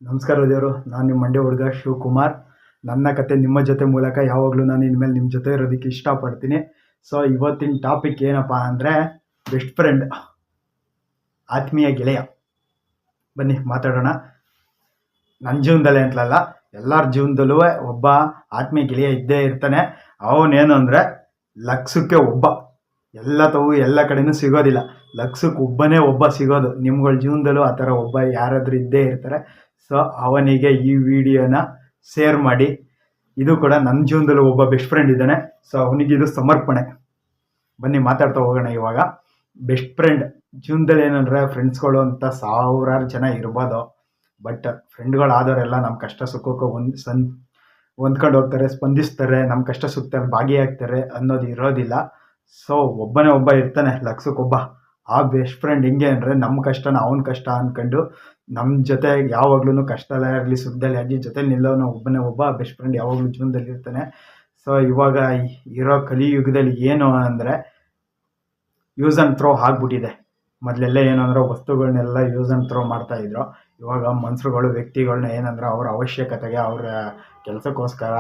ನಮಸ್ಕಾರ ದೇವರು. ನಾನು ನಿಮ್ಮ ಮಂಡ್ಯ ಹುಡುಗ ಶಿವಕುಮಾರ್. ನನ್ನ ಕತೆ ನಿಮ್ಮ ಜೊತೆ ಮೂಲಕ ಯಾವಾಗಲೂ ನಾನು ಇನ್ಮೇಲೆ ನಿಮ್ಮ ಜೊತೆ ಇರೋದಕ್ಕೆ ಇಷ್ಟಪಡ್ತೀನಿ. ಸೊ ಇವತ್ತಿನ ಟಾಪಿಕ್ ಏನಪ್ಪ ಅಂದರೆ ಬೆಸ್ಟ್ ಫ್ರೆಂಡ್, ಆತ್ಮೀಯ ಗೆಳೆಯ. ಬನ್ನಿ ಮಾತಾಡೋಣ. ನನ್ನ ಜೀವನದಲ್ಲೇ ಅಂತಲಲ್ಲ, ಎಲ್ಲರ ಜೀವನದಲ್ಲೂ ಒಬ್ಬ ಆತ್ಮೀಯ ಗೆಳೆಯ ಇದ್ದೇ ಇರ್ತಾನೆ. ಅವನೇನು ಅಂದರೆ ಲಕ್ಷಕ್ಕೆ ಒಬ್ಬ. ಎಲ್ಲ ಕಡೆನೂ ಸಿಗೋದಿಲ್ಲ. ಲಕ್ಷಕ್ಕೆ ಒಬ್ಬನೇ ಒಬ್ಬ ಸಿಗೋದು. ನಿಮ್ಗಳ ಜೀವನದಲ್ಲೂ ಆ ಥರ ಒಬ್ಬ ಯಾರಾದರೂ ಇದ್ದೇ ಇರ್ತಾರೆ. ಸೊ ಅವನಿಗೆ ಈ ವಿಡಿಯೋನ ಶೇರ್ ಮಾಡಿ. ಇದು ಕೂಡ ನನ್ನ ಜೀವನದಲ್ಲೂ ಒಬ್ಬ ಬೆಸ್ಟ್ ಫ್ರೆಂಡ್ ಇದ್ದಾನೆ. ಸೊ ಅವನಿಗೆ ಇದು ಸಮರ್ಪಣೆ. ಬನ್ನಿ ಮಾತಾಡ್ತಾ ಹೋಗೋಣ. ಇವಾಗ ಬೆಸ್ಟ್ ಫ್ರೆಂಡ್ ಜೀವನದಲ್ಲಿ ಏನಂದರೆ ಫ್ರೆಂಡ್ಸ್ಗಳು ಅಂತ ಸಾವಿರಾರು ಜನ ಇರ್ಬೋದು. ಬಟ್ ಫ್ರೆಂಡ್ಗಳಾದವರೆಲ್ಲ ನಮ್ಮ ಕಷ್ಟ ಸುಖಕ್ಕೆ ಹೊಂದ್ಕೊಂಡು ಹೋಗ್ತಾರೆ, ಸ್ಪಂದಿಸ್ತಾರೆ, ನಮ್ಮ ಕಷ್ಟ ಸುಖದಲ್ಲಿ ಭಾಗಿಯಾಗ್ತಾರೆ ಅನ್ನೋದು ಇರೋದಿಲ್ಲ. ಸೊ ಒಬ್ಬನೇ ಒಬ್ಬ ಇರ್ತಾನೆ ಲಕ್ಷಕ್ಕೊಬ್ಬ. ಆ ಬೆಸ್ಟ್ ಫ್ರೆಂಡ್ ಹೆಂಗೆ ಅಂದರೆ ನಮ್ಮ ಕಷ್ಟನ ಅವನ ಕಷ್ಟ ಅಂದ್ಕೊಂಡು ನಮ್ಮ ಜೊತೆ ಯಾವಾಗ್ಲೂ ಕಷ್ಟದಲ್ಲೇ ಆಗಲಿ ಸುಖದಲ್ಲೇ ಆಗಲಿ ಜೊತೆಲಿ ನಿಲ್ಲೋನು ಒಬ್ಬನೇ ಒಬ್ಬ ಬೆಸ್ಟ್ ಫ್ರೆಂಡ್ ಯಾವಾಗಲೂ ಜೀವನದಲ್ಲಿ ಇರ್ತಾನೆ. ಸೊ ಇವಾಗ ಇರೋ ಕಲಿಯುಗದಲ್ಲಿ ಏನು ಅಂದರೆ ಯೂಸ್ ಆ್ಯಂಡ್ ಥ್ರೋ ಆಗ್ಬಿಟ್ಟಿದೆ. ಮೊದಲೆಲ್ಲ ಏನಂದ್ರೆ ವಸ್ತುಗಳನ್ನೆಲ್ಲ ಯೂಸ್ ಆ್ಯಂಡ್ ಥ್ರೋ ಮಾಡ್ತಾಯಿದ್ರು. ಇವಾಗ ಮನುಷ್ಯರುಗಳು ವ್ಯಕ್ತಿಗಳನ್ನ ಏನಂದ್ರೆ ಅವರ ಅವಶ್ಯಕತೆಗೆ ಅವರ ಕೆಲಸಕ್ಕೋಸ್ಕರ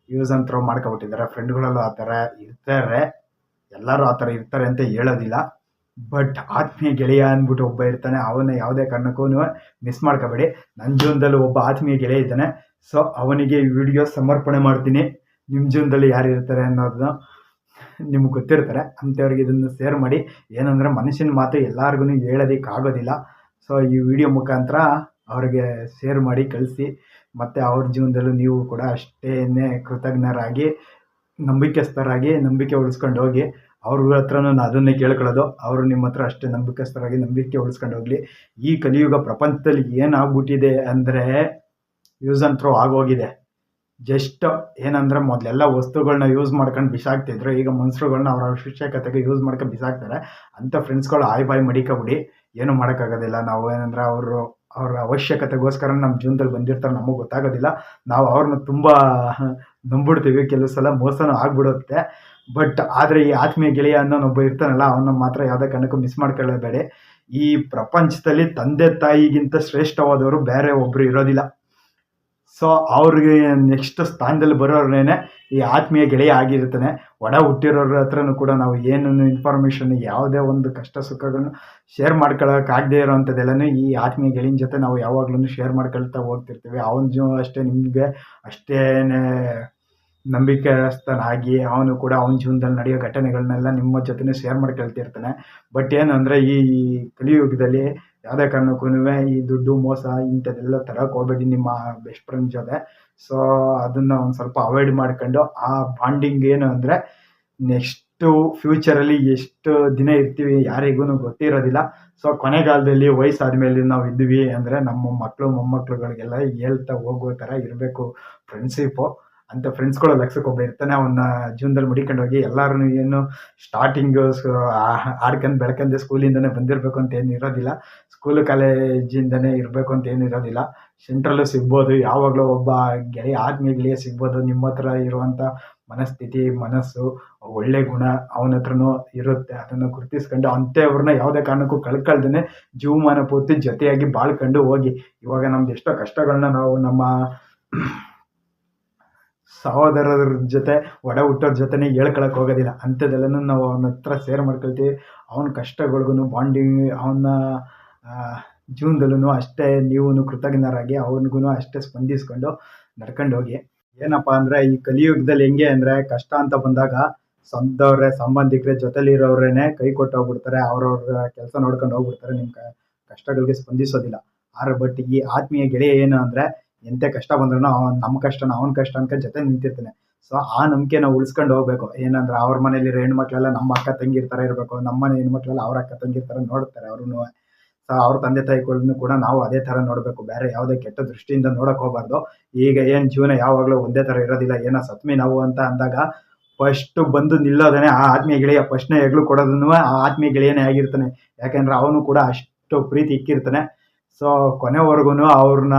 ಯೂಸ್ ಆ್ಯಂಡ್ ಥ್ರೋ ಮಾಡ್ಕೊಬಿಟ್ಟಿದ್ದಾರೆ. ಫ್ರೆಂಡ್ಗಳಲ್ಲೂ ಆ ಥರ ಇರ್ತಾರೆ, ಎಲ್ಲರೂ ಆ ಥರ ಇರ್ತಾರೆ ಅಂತ ಹೇಳೋದಿಲ್ಲ. ಬಟ್ ಆತ್ಮೀಯ ಗೆಳೆಯ ಅಂದ್ಬಿಟ್ಟು ಒಬ್ಬ ಇರ್ತಾನೆ. ಅವನ್ನ ಯಾವುದೇ ಕಾರಣಕ್ಕೂ ಮಿಸ್ ಮಾಡ್ಕೋಬೇಡಿ. ನನ್ನ ಜೀವನದಲ್ಲಿ ಒಬ್ಬ ಆತ್ಮೀಯ ಗೆಳೆಯ ಇದ್ದಾನೆ. ಸೊ ಅವನಿಗೆ ಈ ವಿಡಿಯೋ ಸಮರ್ಪಣೆ ಮಾಡ್ತೀನಿ. ನಿಮ್ಮ ಜೀವನದಲ್ಲಿ ಯಾರು ಇರ್ತಾರೆ ಅನ್ನೋದನ್ನ ನಿಮ್ಗೆ ಗೊತ್ತಿರ್ತಾರೆ, ಅಂಥವ್ರಿಗೆ ಇದನ್ನು ಶೇರ್ ಮಾಡಿ. ಏನಂದರೆ ಮನುಷ್ಯನ ಮಾತು ಎಲ್ಲರಿಗೂ ಹೇಳೋದಕ್ಕಾಗೋದಿಲ್ಲ. ಸೊ ಈ ವಿಡಿಯೋ ಮುಖಾಂತರ ಅವ್ರಿಗೆ ಶೇರ್ ಮಾಡಿ ಕಳಿಸಿ. ಮತ್ತು ಅವ್ರ ಜೀವನದಲ್ಲೂ ನೀವು ಕೂಡ ಅಷ್ಟೇ ಕೃತಜ್ಞರಾಗಿ ನಂಬಿಕೆಸ್ಥರಾಗಿ ನಂಬಿಕೆ ಉಳಿಸ್ಕೊಂಡು ಹೋಗಿ. ಅವ್ರ ಹತ್ರನೂ ಅದನ್ನೇ ಕೇಳ್ಕೊಳ್ಳೋದು, ಅವರು ನಿಮ್ಮ ಹತ್ರ ಅಷ್ಟೇ ನಂಬಿಕಸ್ಥರಾಗಿ ನಂಬಿಕೆ ಉಳಿಸ್ಕೊಂಡು ಹೋಗಲಿ. ಈ ಕಲಿಯುಗ ಪ್ರಪಂಚದಲ್ಲಿ ಏನಾಗ್ಬಿಟ್ಟಿದೆ ಅಂದರೆ ಯೂಸ್ ಆ್ಯಂಡ್ ಥ್ರೋ ಆಗೋಗಿದೆ. ಜಸ್ಟ್ ಏನಂದರೆ ಮೊದಲೆಲ್ಲ ವಸ್ತುಗಳನ್ನ ಯೂಸ್ ಮಾಡ್ಕೊಂಡು ಬಿಸಾಕ್ತಿದ್ರು. ಈಗ ಮನುಷ್ಯರುಗಳನ್ನ ಅವರ ಅವಶ್ಯಕತೆಗೆ ಯೂಸ್ ಮಾಡ್ಕೊಂಡು ಬಿಸಾಕ್ತಾರೆ. ಅಂಥ ಫ್ರೆಂಡ್ಸ್ಗಳು ಬಾಯ್ ಮಡಿಕೊಬಿಡಿ. ಏನೂ ಮಾಡೋಕ್ಕಾಗೋದಿಲ್ಲ. ನಾವು ಏನಂದರೆ ಅವ್ರ ಅವಶ್ಯಕತೆಗೋಸ್ಕರ ನಮ್ಮ ಜೀವನದಲ್ಲಿ ಬಂದಿರ್ತಾರೆ, ನಮಗೆ ಗೊತ್ತಾಗೋದಿಲ್ಲ. ನಾವು ಅವ್ರನ್ನ ತುಂಬ ನಂಬಿಡ್ತೀವಿ, ಕೆಲವು ಸಲ ಮೋಸನೂ ಆಗ್ಬಿಡುತ್ತೆ. ಬಟ್ ಆದರೆ ಈ ಆತ್ಮೀಯ ಗೆಳೆಯ ಅನ್ನೋನೊಬ್ಬ ಇರ್ತಾನಲ್ಲ, ಅವನ್ನ ಮಾತ್ರ ಯಾವುದೇ ಕಾರಣಕ್ಕೂ ಮಿಸ್ ಮಾಡ್ಕೊಳ್ಳೇಬೇಡಿ. ಈ ಪ್ರಪಂಚದಲ್ಲಿ ತಂದೆ ತಾಯಿಗಿಂತ ಶ್ರೇಷ್ಠವಾದವರು ಬೇರೆ ಒಬ್ಬರು ಇರೋದಿಲ್ಲ. ಸೊ ಅವ್ರಿಗೆ ನೆಕ್ಸ್ಟ್ ಸ್ಥಾನದಲ್ಲಿ ಬರೋರ್ನೇನೆ ಈ ಆತ್ಮೀಯ ಗೆಳೆಯ ಆಗಿರ್ತಾನೆ. ಒಡ ಹುಟ್ಟಿರೋರ ಹತ್ರನೂ ಕೂಡ ನಾವು ಏನೇನು ಇನ್ಫಾರ್ಮೇಷನ್, ಯಾವುದೇ ಒಂದು ಕಷ್ಟ ಸುಖಗಳನ್ನು ಶೇರ್ ಮಾಡ್ಕೊಳ್ಳೋಕ್ಕಾಗದೇ ಇರೋವಂಥದ್ದೆಲ್ಲನೂ ಈ ಆತ್ಮೀಯ ಗೆಳೆಯನ ಜೊತೆ ನಾವು ಯಾವಾಗ್ಲೂ ಶೇರ್ ಮಾಡ್ಕೊಳ್ತಾ ಹೋಗ್ತಿರ್ತೀವಿ. ಅವನ ಅಷ್ಟೇ ನಿಮಗೆ ಅಷ್ಟೇ ನಂಬಿಕೆಸ್ಥನಾಗಿ ಅವನು ಕೂಡ ಅವನ ಜೀವನದಲ್ಲಿ ನಡೆಯೋ ಘಟನೆಗಳನ್ನೆಲ್ಲ ನಿಮ್ಮ ಜೊತೆ ಶೇರ್ ಮಾಡ್ಕೊಳ್ತಿರ್ತಾನೆ. ಬಟ್ ಏನಂದರೆ ಈ ಕಲಿಯುಗದಲ್ಲಿ ಯಾವುದೇ ಕಾರಣಕ್ಕೂ ಈ ದುಡ್ಡು ಮೋಸ ಇಂಥದ್ದೆಲ್ಲ ತರೋಕೆ ಹೋಗ್ಬೇಡಿ ನಿಮ್ಮ ಬೆಸ್ಟ್ ಫ್ರೆಂಡ್ ಜೊತೆ. ಸೊ ಅದನ್ನು ಒಂದು ಸ್ವಲ್ಪ ಅವಾಯ್ಡ್ ಮಾಡ್ಕೊಂಡು ಆ ಬಾಂಡಿಂಗ್ ಏನು ಅಂದರೆ ನೆಕ್ಸ್ಟು ಫ್ಯೂಚರಲ್ಲಿ ಎಷ್ಟು ದಿನ ಇರ್ತೀವಿ ಯಾರಿಗೂ ಗೊತ್ತಿರೋದಿಲ್ಲ. ಸೊ ಕೊನೆಗಾಲದಲ್ಲಿ ವಯಸ್ಸಾದ್ಮೇಲೆ ನಾವು ಇದ್ವಿ ಅಂದರೆ ನಮ್ಮ ಮಕ್ಕಳು ಮೊಮ್ಮಕ್ಕಳುಗಳಿಗೆಲ್ಲ ಹೇಳ್ತಾ ಹೋಗೋ ಥರ ಇರಬೇಕು ಫ್ರೆಂಡ್ಶಿಪ್ಪು. ಅಂಥ ಫ್ರೆಂಡ್ಸ್ಗಳು ಲಕ್ಷಕ್ಕೊಬ್ಬ ಇರ್ತಾನೆ. ಅವನ್ನ ಜೀವನದಲ್ಲಿ ಮಡಿಕೊಂಡು ಹೋಗಿ ಎಲ್ಲರೂ ಏನು ಸ್ಟಾರ್ಟಿಂಗು ಆಡ್ಕೊಂಡು ಬೆಳ್ಕೊಂಡು ಸ್ಕೂಲಿಂದನೇ ಬಂದಿರಬೇಕು ಅಂತ ಏನು ಇರೋದಿಲ್ಲ. ಸ್ಕೂಲು ಕಾಲೇಜಿಂದನೇ ಇರಬೇಕು ಅಂತ ಏನಿರೋದಿಲ್ಲ. ಸೆಂಟ್ರಲ್ಲೂ ಸಿಗ್ಬೋದು, ಯಾವಾಗಲೂ ಒಬ್ಬ ಗೆಳೆಯ ಆತ್ಮೀಯ ಗೆಳೆಯ ಸಿಗ್ಬೋದು. ನಿಮ್ಮ ಹತ್ರ ಇರುವಂಥ ಮನಸ್ಥಿತಿ, ಮನಸ್ಸು, ಒಳ್ಳೆ ಗುಣ ಅವನ ಹತ್ರನೂ ಇರುತ್ತೆ. ಅದನ್ನು ಗುರುತಿಸ್ಕೊಂಡು ಅಂಥವ್ರನ್ನ ಯಾವುದೇ ಕಾರಣಕ್ಕೂ ಕಳ್ಕೊಳ್ದೇ ಜೀವಮಾನ ಪೂರ್ತಿ ಜೊತೆಯಾಗಿ ಬಾಳ್ಕೊಂಡು ಹೋಗಿ. ಇವಾಗ ನಮ್ದು ಎಷ್ಟೋ ಕಷ್ಟಗಳನ್ನ ನಾವು ನಮ್ಮ ಸಹೋದರರ ಜೊತೆ ಒಡ ಹುಟ್ಟೋರ ಜೊತೆನೇ ಹೇಳ್ಕೊಳಕ್ಕೆ ಹೋಗೋದಿಲ್ಲ. ಅಂಥದ್ದೆಲ್ಲನೂ ನಾವು ಅವನ ಹತ್ರ ಶೇರ್ ಮಾಡ್ಕೊಳ್ತೀವಿ. ಅವನ ಕಷ್ಟಗಳಿಗೂ ಬಾಂಡಿಂಗ್, ಅವನ ಜೀವನದಲ್ಲೂ ಅಷ್ಟೇ ನೀವು ಕೃತಜ್ಞರಾಗಿ ಅವನಿಗೂ ಅಷ್ಟೇ ಸ್ಪಂದಿಸ್ಕೊಂಡು ನಡ್ಕೊಂಡು ಹೋಗಿ. ಏನಪ್ಪ ಅಂದರೆ ಈ ಕಲಿಯುಗದಲ್ಲಿ ಹೆಂಗೆ ಅಂದರೆ ಕಷ್ಟ ಅಂತ ಬಂದಾಗ ಸ್ವಂತವ್ರೆ ಸಂಬಂಧಿಕರೇ ಜೊತೆಲಿರೋರೇ ಕೈ ಕೊಟ್ಟು ಹೋಗ್ಬಿಡ್ತಾರೆ. ಅವ್ರವ್ರ ಕೆಲಸ ನೋಡ್ಕೊಂಡು ಹೋಗ್ಬಿಡ್ತಾರೆ, ನಿಮ್ಮ ಕಷ್ಟಗಳಿಗೆ ಸ್ಪಂದಿಸೋದಿಲ್ಲ. ಬಟ್ ಈ ಆತ್ಮೀಯ ಗೆಳೆಯ ಏನು ಅಂದರೆ ಎಂಥ ಕಷ್ಟ ಬಂದ್ರೂ ನಮ್ಮ ಕಷ್ಟನ ಅವನ ಕಷ್ಟ ಅನ್ಕೊಂಡು ಜೊತೆ ನಿಂತಿರ್ತಾನೆ. ಸೊ ಆ ನಂಬಿಕೆ ನಾವು ಉಳಿಸ್ಕೊಂಡು ಹೋಗ್ಬೇಕು. ಏನಂದ್ರೆ ಅವ್ರ ಮನೇಲಿರೋ ಹೆಣ್ಮಕ್ಳೆಲ್ಲ ನಮ್ಮ ಅಕ್ಕ ತಂಗಿರ ಥರ ಇರಬೇಕು, ನಮ್ಮ ಮನೆ ಹೆಣ್ಮಕ್ಳೆಲ್ಲ ಅವ್ರ ಅಕ್ಕ ತಂಗಿರ ಥರ ನೋಡ್ತಾರೆ ಅವ್ರೂ. ಸೊ ಅವ್ರ ತಂದೆ ತಾಯಿಗಳನ್ನು ಕೂಡ ನಾವು ಅದೇ ಥರ ನೋಡಬೇಕು, ಬೇರೆ ಯಾವುದೇ ಕೆಟ್ಟ ದೃಷ್ಟಿಯಿಂದ ನೋಡೋಕೆ ಹೋಗಬಾರ್ದು. ಈಗ ಏನು ಜೀವನ ಯಾವಾಗಲೂ ಒಂದೇ ಥರ ಇರೋದಿಲ್ಲ. ಏನೋ ಸತ್ಮಿ ನಾವು ಅಂತ ಅಂದಾಗ ಫಸ್ಟು ಬಂದು ನಿಲ್ಲೋದನ್ನೇ ಆ ಆತ್ಮೀಯ ಗೆಳೆಯ. ಫಸ್ಟ್ನೇ ಹೆಗ್ಲು ಕೊಡೋದನ್ನು ಆ ಆತ್ಮೀಯ ಗೆಳೆಯನೇ ಆಗಿರ್ತಾನೆ. ಯಾಕೆಂದರೆ ಅವನು ಕೂಡ ಅಷ್ಟು ಪ್ರೀತಿ ಇಕ್ಕಿರ್ತಾನೆ. ಸೊ ಕೊನೆವರೆಗೂ ಅವ್ರನ್ನ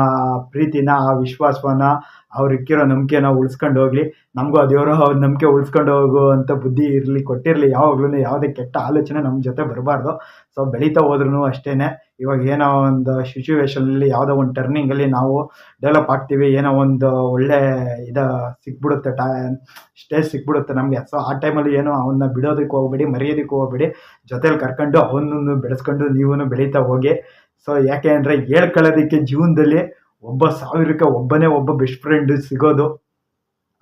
ಪ್ರೀತಿನ, ಆ ವಿಶ್ವಾಸವನ್ನ, ಅವ್ರಿಕ್ಕಿರೋ ನಂಬಿಕೆನ ಉಳಿಸ್ಕೊಂಡು ಹೋಗ್ಲಿ. ನಮಗೂ ಆ ದೇವರು ಅವ್ರ ನಂಬಿಕೆ ಉಳಿಸ್ಕೊಂಡು ಹೋಗುವಂಥ ಬುದ್ಧಿ ಇರಲಿ, ಕೊಟ್ಟಿರಲಿ. ಯಾವಾಗ್ಲೂ ಯಾವುದೇ ಕೆಟ್ಟ ಆಲೋಚನೆ ನಮ್ಮ ಜೊತೆ ಬರಬಾರ್ದು. ಸೊ ಬೆಳೀತಾ ಹೋದ್ರೂ ಅಷ್ಟೇ, ಇವಾಗ ಏನೋ ಒಂದು ಸಿಚುವೇಶನಲ್ಲಿ ಯಾವುದೋ ಒಂದು ಟರ್ನಿಂಗಲ್ಲಿ ನಾವು ಡೆವಲಪ್ ಆಗ್ತೀವಿ, ಏನೋ ಒಂದು ಒಳ್ಳೆ ಸಿಕ್ಬಿಡುತ್ತೆ, ಸ್ಟೇಜ್ ಸಿಕ್ಬಿಡುತ್ತೆ ನಮಗೆ. ಸೊ ಆ ಟೈಮಲ್ಲಿ ಏನೋ ಅವನ್ನ ಬಿಡೋದಕ್ಕೆ ಹೋಗ್ಬೇಡಿ, ಮರೆಯೋದಕ್ಕೆ ಹೋಗ್ಬೇಡಿ. ಜೊತೇಲಿ ಕರ್ಕೊಂಡು ಅವನನ್ನು ಬೆಳೆಸ್ಕೊಂಡು ನೀವೂ ಬೆಳೀತಾ ಹೋಗಿ. ಸೊ ಯಾಕೆ ಅಂದರೆ ಹೇಳ್ಕೊಳ್ಳೋದಕ್ಕೆ ಜೀವನದಲ್ಲಿ 1000ಕ್ಕೆ ಒಬ್ಬನೇ ಒಬ್ಬ ಬೆಸ್ಟ್ ಫ್ರೆಂಡ್ ಸಿಗೋದು.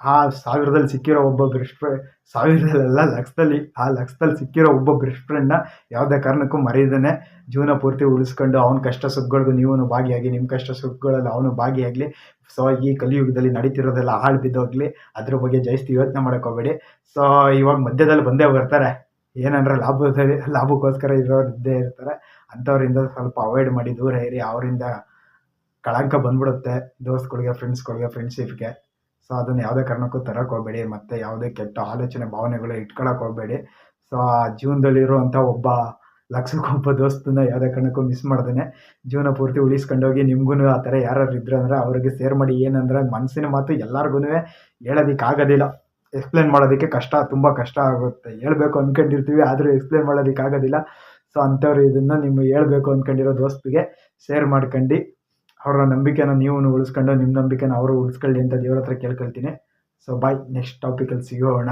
ಆ 1000ದಲ್ಲಿ ಸಿಕ್ಕಿರೋ ಒಬ್ಬ ಬೆಸ್ಟ್ ಫ್ರೆಂಡ್, 1000ದಲ್ಲ ಲಕ್ಷದಲ್ಲಿ, ಆ ಲಕ್ಷದಲ್ಲಿ ಸಿಕ್ಕಿರೋ ಒಬ್ಬ ಬೆಸ್ಟ್ ಫ್ರೆಂಡ್ನ ಯಾವುದೇ ಕಾರಣಕ್ಕೂ ಮರೆಯದೇ ಜೀವನ ಪೂರ್ತಿ ಉಳಿಸ್ಕೊಂಡು ಅವನ ಕಷ್ಟ ಸುಖಗಳಿಗೂ ನೀವೂ ಭಾಗಿಯಾಗಿ, ನಿಮ್ಮ ಕಷ್ಟ ಸುಖಗಳಲ್ಲಿ ಅವನು ಭಾಗಿಯಾಗಲಿ. ಸೊ ಈ ಕಲಿಯುಗದಲ್ಲಿ ನಡೀತಿರೋದೆಲ್ಲ ಹಾಳು ಬಿದ್ದೋಗ್ಲಿ, ಅದ್ರ ಬಗ್ಗೆ ಜಾಸ್ತಿ ಯೋಚನೆ ಮಾಡೋಕೆ ಹೋಗಬೇಡಿ. ಸೊ ಇವಾಗ ಮಧ್ಯದಲ್ಲಿ ಬಂದೇ ಬರ್ತಾರೆ, ಏನಂದ್ರೆ ಲಾಭಕ್ಕೋಸ್ಕರ ಇರೋರು ಇದ್ದೇ ಇರ್ತಾರೆ. ಅಂಥವ್ರಿಂದ ಸ್ವಲ್ಪ ಅವಾಯ್ಡ್ ಮಾಡಿ, ದೂರ ಇರಿ. ಅವರಿಂದ ಕಳಂಕ ಬಂದ್ಬಿಡುತ್ತೆ ದೋಸ್ತ್ಗಳಿಗೆ, ಫ್ರೆಂಡ್ಶಿಪ್ಗೆ. ಸೊ ಅದನ್ನು ಯಾವುದೇ ಕಾರಣಕ್ಕೂ ತರಕ್ಕೆ ಹೋಗಬೇಡಿ, ಮತ್ತು ಯಾವುದೇ ಕೆಟ್ಟ ಆಲೋಚನೆ, ಭಾವನೆಗಳು ಇಟ್ಕೊಳಕ್ಕೆ ಹೋಗಬೇಡಿ. ಸೊ ಆ ಜೀವನದಲ್ಲಿರುವಂಥ ಒಬ್ಬ ಲಕ್ಷಕ್ಕೊಬ್ಬ ದೋಸ್ತನ್ನ ಯಾವುದೇ ಕಾರಣಕ್ಕೂ ಮಿಸ್ ಮಾಡ್ದೇ ಜೀವನ ಪೂರ್ತಿ ಉಳಿಸ್ಕೊಂಡೋಗಿ. ನಿಮ್ಗೂ ಆ ಥರ ಯಾರು ಇದ್ರು ಅಂದರೆ ಅವ್ರಿಗೆ ಶೇರ್ ಮಾಡಿ. ಏನಂದ್ರೆ ಮನಸ್ಸಿನ ಮಾತು ಎಲ್ಲರಿಗೂ ಹೇಳೋದಕ್ಕಾಗೋದಿಲ್ಲ, ಎಕ್ಸ್ಪ್ಲೇನ್ ಮಾಡೋದಕ್ಕೆ ಕಷ್ಟ, ತುಂಬ ಕಷ್ಟ ಆಗುತ್ತೆ. ಹೇಳ್ಬೇಕು ಅಂದ್ಕೊಂಡಿರ್ತೀವಿ, ಆದರೂ ಎಕ್ಸ್ಪ್ಲೇನ್ ಮಾಡೋದಕ್ಕಾಗೋದಿಲ್ಲ. ಸೊ ಅಂಥವ್ರು ಇದನ್ನು ನಿಮ್ಮ ಹೇಳ್ಬೇಕು ಅಂದ್ಕೊಂಡಿರೋ ದೋಸ್ತಿಗೆ ಶೇರ್ ಮಾಡ್ಕೊಂಡು, ಅವರ ನಂಬಿಕೆನ ನೀವು ಉಳಿಸ್ಕೊಂಡು, ನಿಮ್ಮ ನಂಬಿಕೆನ ಅವರು ಉಳಿಸ್ಕೊಳ್ಳಿ ಅಂತ ದೇವ್ರ ಹತ್ರ ಕೇಳ್ಕೊಳ್ತೀನಿ. ಸೊ ಬಾಯ್, ನೆಕ್ಸ್ಟ್ ಟಾಪಿಕಲ್ಲಿ ಸಿಗೋಣ.